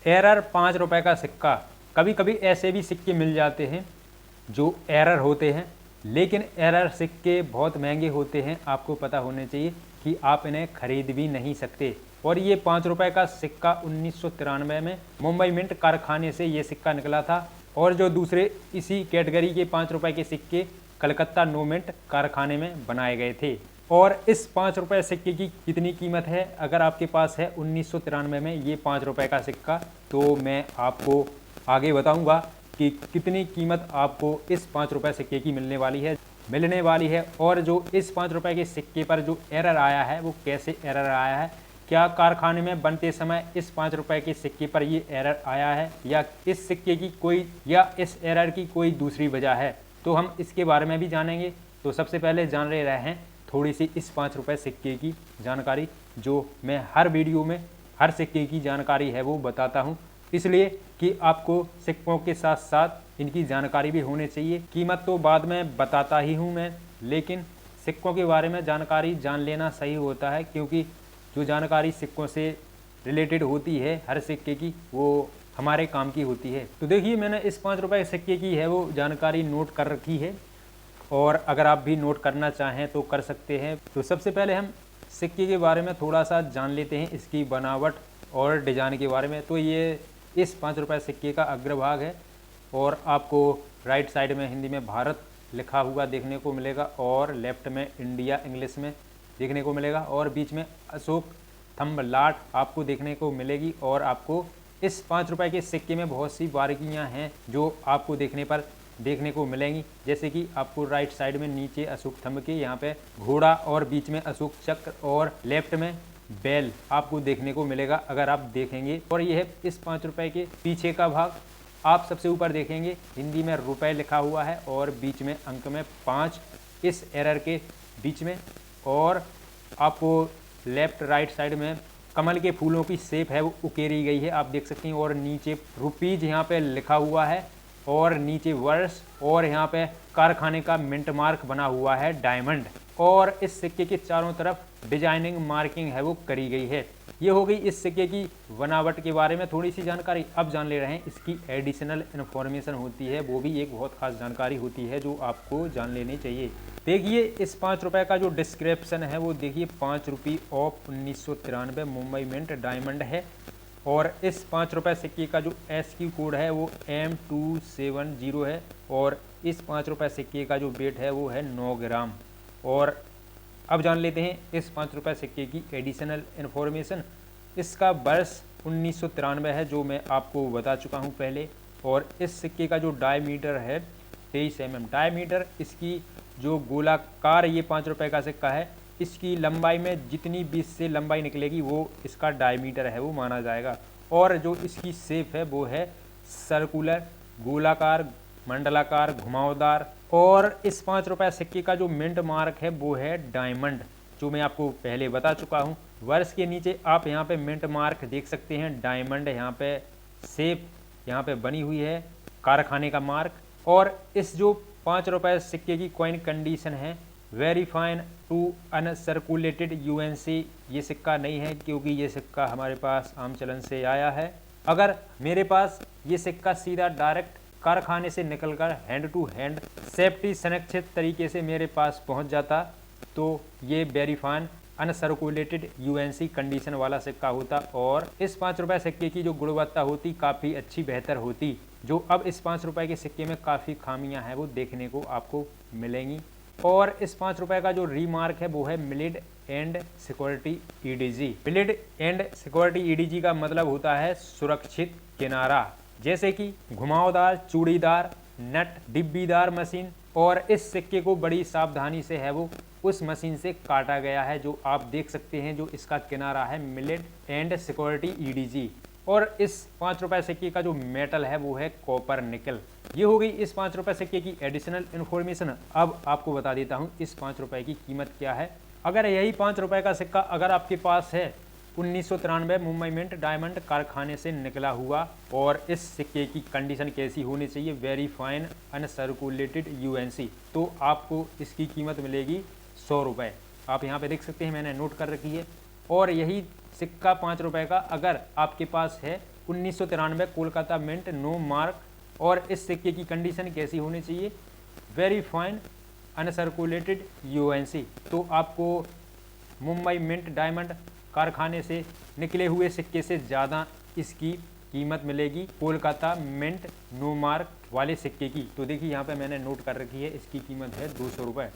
Error 5 रुपए का सिक्का। कभी कभी ऐसे भी सिक्के मिल जाते हैं जो एरर होते हैं, लेकिन एरर सिक्के बहुत महंगे होते हैं। आपको पता होना चाहिए कि आप इन्हें खरीद भी नहीं सकते। और ये 5 रुपए का सिक्का 1993 में मुंबई मिंट कारखाने से ये सिक्का निकला था। और जो दूसरे इसी कैटेगरी के 5 रुपए के सिक्के कलकत्ता नो मिंट कारखाने में बनाए गए थे। और इस 5 रुपए सिक्के की कितनी कीमत है, अगर आपके पास है 1993 में ये 5 रुपए का सिक्का, तो मैं आपको आगे बताऊंगा कि कितनी कीमत आपको इस 5 रुपए सिक्के की मिलने वाली है। और जो इस 5 रुपए के सिक्के पर जो एरर आया है वो कैसे एरर आया है, क्या कारखाने में बनते समय इस 5 रुपए के सिक्के पर ये एरर आया है, या इस सिक्के की इस एरर की कोई दूसरी वजह है, तो हम इसके बारे में भी जानेंगे। तो सबसे पहले जान ले रहे हैं थोड़ी सी इस 5 रुपए सिक्के की जानकारी, जो मैं हर वीडियो में हर सिक्के की जानकारी है वो बताता हूँ, इसलिए कि आपको सिक्कों के साथ साथ इनकी जानकारी भी होनी चाहिए। कीमत तो बाद में बताता ही हूँ मैं, लेकिन सिक्कों के बारे में जानकारी जान लेना सही होता है, क्योंकि जो जानकारी सिक्कों से रिलेटेड होती है हर सिक्के की, वो हमारे काम की होती है। तो देखिए, मैंने इस 5 रुपए सिक्के की है वो जानकारी नोट कर रखी है, और अगर आप भी नोट करना चाहें तो कर सकते हैं। तो सबसे पहले हम सिक्के के बारे में थोड़ा सा जान लेते हैं, इसकी बनावट और डिज़ाइन के बारे में। तो ये इस 5 रुपए सिक्के का अग्रभाग है, और आपको राइट साइड में हिंदी में भारत लिखा हुआ देखने को मिलेगा, और लेफ्ट में इंडिया इंग्लिश में देखने को मिलेगा, और बीच में अशोक थंब लाट आपको देखने को मिलेगी। और आपको इस 5 रुपए के सिक्के में बहुत सी बारीकियां हैं जो आपको देखने को मिलेंगी, जैसे कि आपको राइट साइड में नीचे अशोक थंब के यहाँ पे घोड़ा, और बीच में अशोक चक्र, और लेफ्ट में बेल आपको देखने को मिलेगा अगर आप देखेंगे। और यह है इस 5 रुपए के पीछे का भाग। आप सबसे ऊपर देखेंगे हिंदी में रुपए लिखा हुआ है, और बीच में अंक में 5 इस एरर के बीच में। और आपको लेफ्ट राइट साइड में कमल के फूलों की शेप है वो उकेरी गई है, आप देख सकते हैं। और नीचे रुपीज यहाँ पे लिखा हुआ है, और नीचे वर्ष, और यहाँ पे कारखाने का मिंट मार्क बना हुआ है डायमंड। और इस सिक्के के चारों तरफ डिजाइनिंग मार्किंग है वो करी गई है। ये हो गई इस सिक्के की बनावट के बारे में थोड़ी सी जानकारी। अब जान ले रहे हैं इसकी एडिशनल इन्फॉर्मेशन होती है, वो भी एक बहुत खास जानकारी होती है जो आपको जान लेनी चाहिए। देखिए, इस 5 रुपए का जो डिस्क्रिप्शन है वो देखिए, 5 रुपये ऑफ 1993 मुंबई मिंट डायमंड है। और इस 5 रुपए सिक्के का जो SQ कोड है वो M270 है, और इस 5 रुपए सिक्के का जो वेट है वो है 9 ग्राम। और अब जान लेते हैं इस 5 रुपए सिक्के की एडिशनल इन्फॉर्मेशन। इसका वर्ष 1993 है, जो मैं आपको बता चुका हूं पहले। और इस सिक्के का जो डायमीटर है 23 mm डायमीटर। इसकी जो गोलाकार ये 5 रुपए का सिक्का है, इसकी लंबाई में जितनी 20 से लंबाई निकलेगी वो इसका डायमीटर है वो माना जाएगा। और जो इसकी शेप है वो है सर्कुलर, गोलाकार, मंडलाकार, घुमावदार। और इस 5 रुपए सिक्के का जो मिंट मार्क है वो है डायमंड, जो मैं आपको पहले बता चुका हूँ। वर्ष के नीचे आप यहाँ पे मिंट मार्क देख सकते हैं, डायमंड यहाँ पे शेप यहाँ पे बनी हुई है, कारखाने का मार्क। और इस जो 5 रुपए सिक्के की कॉइन कंडीशन है, very fine to uncirculated UNC। ये सिक्का नहीं है, क्योंकि ये सिक्का हमारे पास आम चलन से आया है। अगर मेरे पास ये सिक्का सीधा डायरेक्ट कारखाने से निकलकर हैंड टू हैंड सेफ्टी सुरक्षित तरीके से मेरे पास पहुंच जाता, तो ये very fine uncirculated UNC condition वाला सिक्का होता। और इस 5 रुपए सिक्के की जो गुणवत्ता होती काफ़ी अच्छी बेहतर होती, जो अब इस 5 रुपए के सिक्के में काफ़ी खामियां हैं वो देखने को आपको मिलेंगी। और इस 5 रुपए का जो रीमार्क है वो है मिलिड एंड सिक्योरिटी EDG। मिलिड एंड सिक्योरिटी EDG का मतलब होता है सुरक्षित किनारा, जैसे कि घुमावदार, चूड़ीदार, नट, डिब्बीदार मशीन। और इस सिक्के को बड़ी सावधानी से है वो उस मशीन से काटा गया है, जो आप देख सकते हैं, जो इसका किनारा है मिलिड एंड सिक्योरिटी EDG। और इस 5 रुपए सिक्के का जो मेटल है वो है कॉपर निकल। ये हो गई इस 5 रुपए सिक्के की एडिशनल इन्फॉर्मेशन। अब आपको बता देता हूँ इस 5 रुपए की कीमत क्या है। अगर यही 5 रुपए का सिक्का अगर आपके पास है 1993 मुंबई मिंट डायमंड कारखाने से निकला हुआ, और इस सिक्के की कंडीशन कैसी होनी चाहिए, वेरी फाइन अनसर्कुलेटेड UNC, तो आपको इसकी कीमत मिलेगी 100 रुपये। आप यहाँ पे देख सकते हैं, मैंने नोट कर रखी है। और यही सिक्का 5 रुपए का अगर आपके पास है 1993 कोलकाता मिंट, नो मार्क। और इस सिक्के की कंडीशन कैसी होनी चाहिए? Very fine uncirculated UNC। तो आपको मुंबई मिंट डायमंड कारखाने से निकले हुए सिक्के से ज़्यादा इसकी कीमत मिलेगी कोलकाता मिंट नो मार्क वाले सिक्के की। तो देखिए यहाँ पे मैंने नोट कर रखी है, इसकी कीमत है 200 रुपये।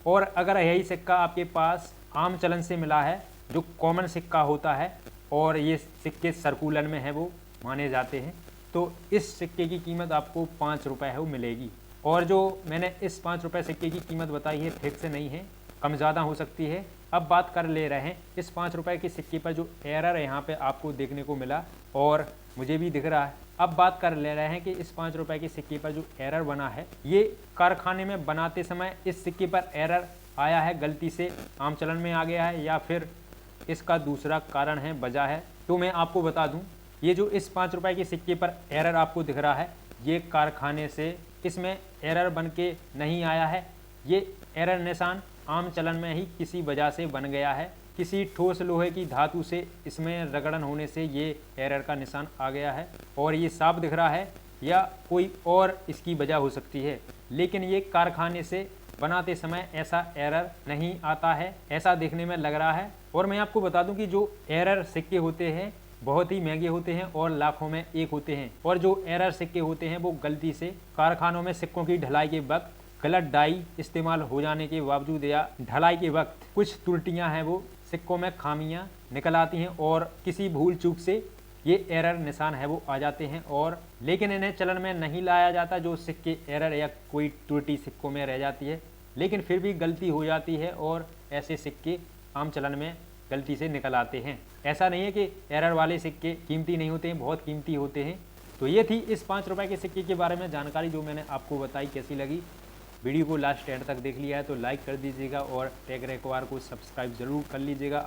और अगर यही सिक्का आपके पास आम चलन से मिला है, जो कॉमन सिक्का होता है और ये सिक्के सर्कुलर में है वो माने जाते हैं, तो इस सिक्के की कीमत आपको 5 रुपये है वो मिलेगी। और जो मैंने इस 5 रुपये सिक्के की कीमत बताई है फिक्स नहीं है, कम ज़्यादा हो सकती है। अब बात कर ले रहे हैं इस 5 रुपये के सिक्के पर जो एरर यहाँ पे आपको देखने को मिला और मुझे भी दिख रहा है। अब बात कर ले रहे हैं कि इस 5 रुपये के सिक्के पर जो एरर बना है, ये कारखाने में बनाते समय इस सिक्के पर एरर आया है, गलती से आम चलन में आ गया है, या फिर इसका दूसरा कारण है, वजह है। तो मैं आपको बता दूं, ये जो इस 5 रुपये के सिक्के पर एरर आपको दिख रहा है, ये कारखाने से इसमें एरर बन के नहीं आया है। ये एरर निशान आम चलन में ही किसी वजह से बन गया है, किसी ठोस लोहे की धातु से इसमें रगड़न होने से ये एरर का निशान आ गया है। और ये साफ दिख रहा है या कोई और इसकी वजह हो सकती है, लेकिन ये कारखाने से बनाते समय ऐसा एरर नहीं आता है, ऐसा देखने में लग रहा है। और मैं आपको बता दूं कि जो एरर सिक्के होते हैं बहुत ही महंगे होते हैं और लाखों में एक होते हैं। और जो एरर सिक्के होते हैं वो गलती से कारखानों में सिक्कों की ढलाई के वक्त गलत डाई इस्तेमाल हो जाने के बावजूद या ढलाई के वक्त कुछ त्रुटियां हैं, वो सिक्कों में खामियां निकल आती हैं और किसी भूल चूक से ये एरर निशान है वो आ जाते हैं। और लेकिन इन्हें चलन में नहीं लाया जाता, जो सिक्के एरर या कोई त्रुटि सिक्कों में रह जाती है, लेकिन फिर भी गलती हो जाती है और ऐसे सिक्के आम चलन में गलती से निकल आते हैं। ऐसा नहीं है कि एरर वाले सिक्के कीमती नहीं होते हैं, बहुत कीमती होते हैं। तो ये थी इस 5 रुपये के सिक्के के बारे में जानकारी जो मैंने आपको बताई। कैसी लगी? वीडियो को लास्ट एंड तक देख लिया है तो लाइक कर दीजिएगा और टेक रेकवार को सब्सक्राइब ज़रूर कर लीजिएगा।